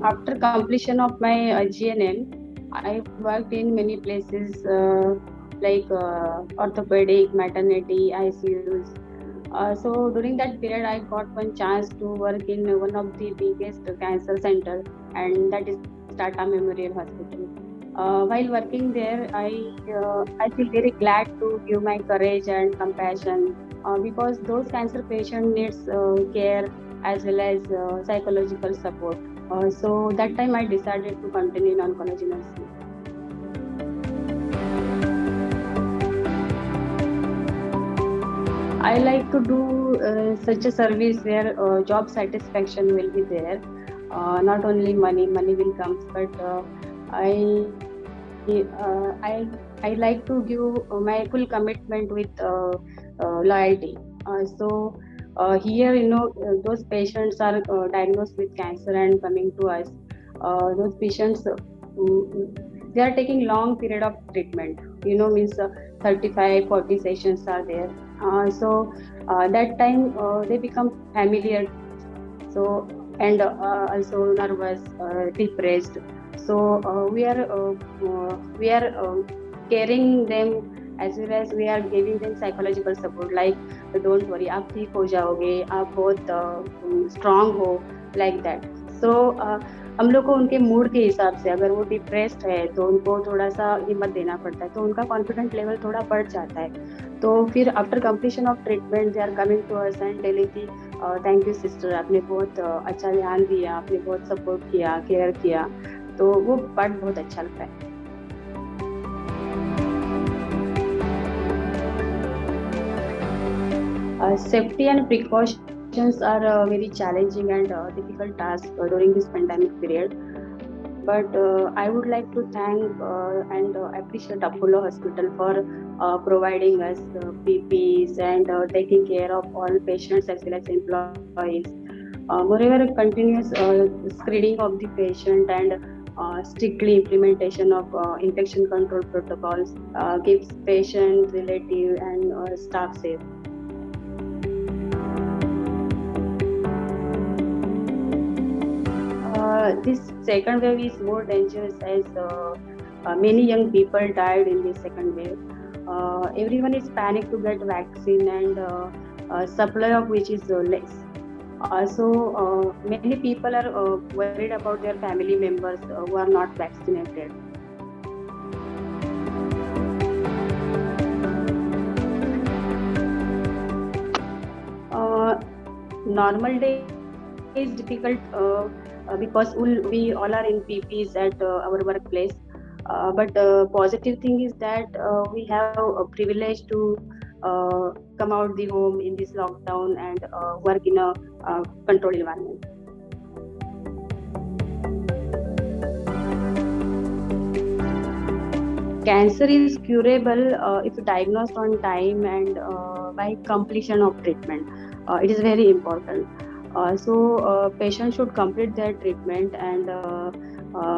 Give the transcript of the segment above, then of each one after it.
After completion of my GNM, I worked in many places like orthopedic, maternity, ICUs. So during that period, I got one chance to work in one of the biggest cancer center, and that is Tata Memorial Hospital. While working there, I feel very glad to give my courage and compassion because those cancer patient needs care as well as psychological support. So that time I decided to continue in oncology nursing. I like to do such a service where job satisfaction will be there. Not only money will come, but I I like to give my full commitment with loyalty. Here, those patients are diagnosed with cancer and coming to us. Those patients, they are taking long period of treatment. Means 35, 40 sessions are there. That time they become familiar. And also nervous, depressed. We are caring them as well as we are giving them psychological support. Like, don't worry, आप ठीक हो जाओगे, आप बहुत strong हो, like that. So हम लोग को उनके मूड के हिसाब से, अगर वो डिप्रेस्ड है तो उनको थोड़ा सा हिम्मत देना पड़ता है, तो उनका कॉन्फिडेंट लेवल थोड़ा बढ़ जाता है. तो फिर after completion of treatment they are coming to us and telling कि थैंक यू सिस्टर, आपने बहुत अच्छा ध्यान दिया, आपने बहुत सपोर्ट किया, केयर किया. तो वो पार्ट बहुत अच्छा लगता है. Safety and precautions are very challenging and difficult task during this pandemic period. But I would like to thank and appreciate Apollo Hospital for providing us PPs and taking care of all patients as well as employees. Moreover, continuous screening of the patient and strictly implementation of infection control protocols keeps patient, relative, and staff safe. This second wave is more dangerous as many young people died in this second wave. Everyone is panicked to get vaccine and supply of which is less. Many people are worried about their family members who are not vaccinated. Uh, Normal day is difficult because we all are in PPs at our workplace. But positive thing is that we have a privilege to come out the home in this lockdown and work in a controlled environment. Cancer is curable if diagnosed on time and by completion of treatment. It is very important. Patients should complete their treatment and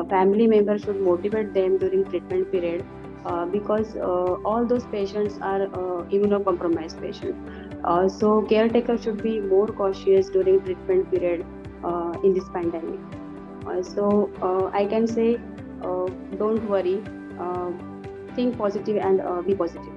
family members should motivate them during treatment period because all those patients are immunocompromised patients. Caretakers should be more cautious during treatment period in this pandemic. I can say, don't worry, think positive and be positive.